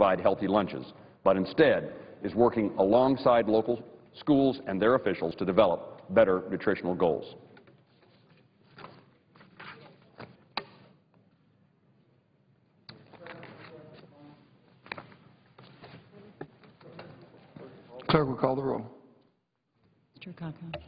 provide healthy lunches, but instead is working alongside local schools and their officials to develop better nutritional goals. Clerk will call the roll. Mr. Akaka.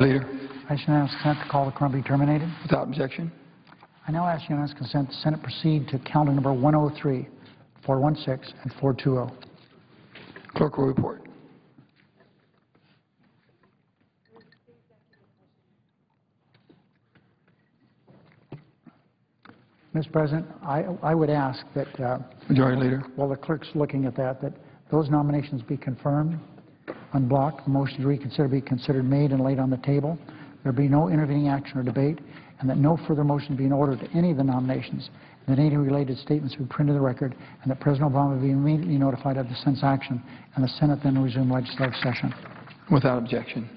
Leader. I ask unanimous consent to call the quorum be terminated. Without objection. I now ask unanimous consent the Senate proceed to calendar number 103, 416, and 420. Clerk will report. Mr. President, I would ask that Majority Leader. while the clerk's looking at that those nominations be confirmed on block, the motion to reconsider be considered made and laid on the table, there be no intervening action or debate, and that no further motion be in order to any of the nominations, and that any related statements be printed in the record, and that President Obama be immediately notified of the Senate's action, and the Senate then resume legislative session. Without objection.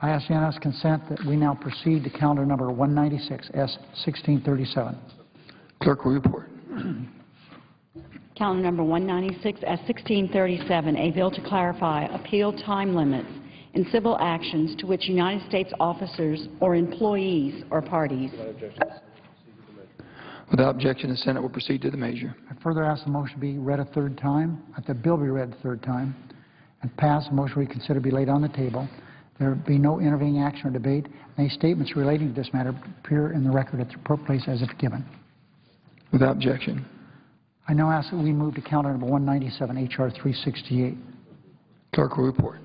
I ask unanimous consent that we now proceed to calendar number 196, S. 1637. Clerk will report. Calendar number 196 S. 1637, a bill to clarify appeal time limits in civil actions to which United States officers or employees are parties. Without objection, the Senate will proceed to the measure. I further ask the motion be read a third time, that the bill be read a third time, and pass. The motion reconsider be laid on the table. There be no intervening action or debate. Any statements relating to this matter appear in the record at the appropriate place as if given. Without objection. I now ask that we move to calendar number 197, H.R. 368. Clerk will report.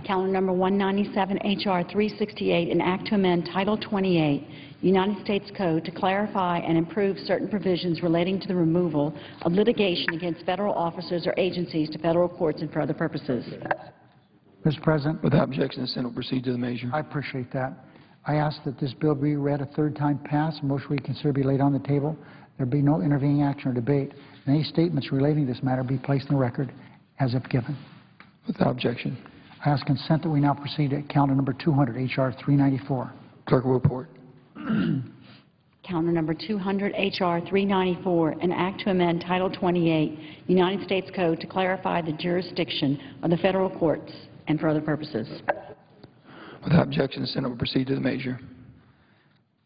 Calendar number 197, H.R. 368, an act to amend Title 28, United States Code to clarify and improve certain provisions relating to the removal of litigation against federal officers or agencies to federal courts and for other purposes. Mr. President, Without objection, the Senate will proceed to the measure. I appreciate that. I ask that this bill be read a third time, pass, and motion reconsider be laid on the table. There be no intervening action or debate. and any statements relating to this matter be placed in the record as if given. Without objection. I ask consent that we now proceed to calendar number 200, H.R. 394. Clerk will report. Calendar number 200, H.R. 394, an act to amend Title 28, United States Code to clarify the jurisdiction of the federal courts and for other purposes. Without objection, the Senate will proceed to the measure.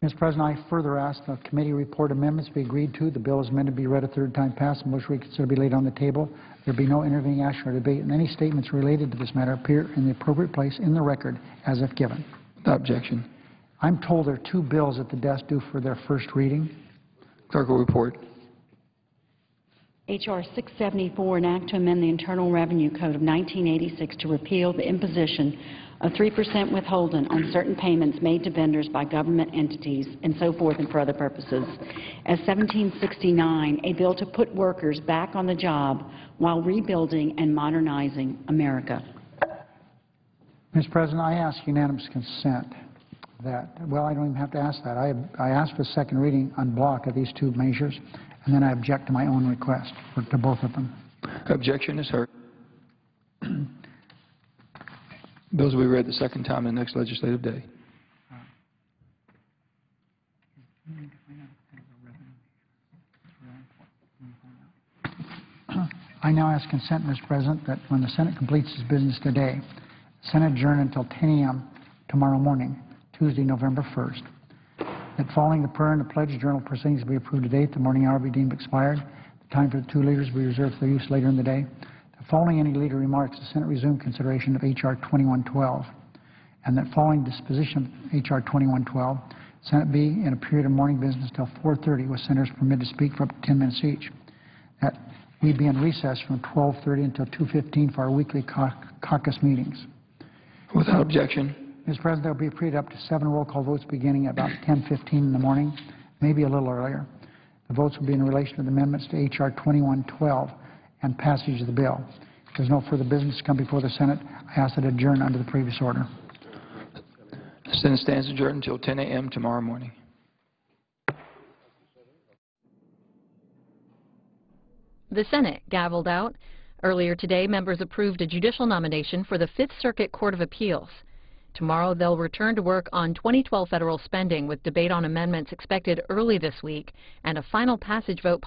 Mr. President, I further ask the committee report amendments be agreed to. The bill is amended to be read a third time passed. The motion reconsider be laid on the table. There be no intervening action or debate, and any statements related to this matter appear in the appropriate place in the record as if given. Without objection. I'm told there are two bills at the desk due for their first reading. Clerk will report. H.R. 674, an act to amend the Internal Revenue Code of 1986 to repeal the imposition of 3% withholding on certain payments made to vendors by government entities and so forth and for other purposes. As 1769, a bill to put workers back on the job while rebuilding and modernizing America. Mr. President, I ask unanimous consent that, well, I don't even have to ask that. I asked for second reading en bloc of these two measures, and then I object to my own request to both of them. Objection is heard. Bills will be read the second time in the next legislative day. I now ask consent, Mr. President, that when the Senate completes its business today, the Senate adjourn until 10 a.m. tomorrow morning, Tuesday, November 1st. That following the prayer and the pledge, journal proceedings be approved today. The morning hour be deemed expired. The time for the two leaders be reserved for their use later in the day. Following any leader remarks, the Senate resume consideration of H.R. 2112, and that following disposition of H.R. 2112, Senate be in a period of morning business till 4:30, with senators permitted to speak for up to 10 minutes each. That we be in recess from 12:30 until 2:15 for our weekly caucus meetings. Without objection. Mr. President, there will be a period up to 7 roll call votes beginning at about 10:15 in the morning, maybe a little earlier. The votes will be in relation to the amendments to H.R. 2112 and passage of the bill. If there's no further business to come before the Senate, I ask that it adjourn under the previous order. The Senate stands adjourned until 10 a.m. tomorrow morning. The Senate gavelled out. Earlier today, members approved a judicial nomination for the Fifth Circuit Court of Appeals. Tomorrow, they'll return to work on 2012 federal spending with debate on amendments expected early this week and a final passage vote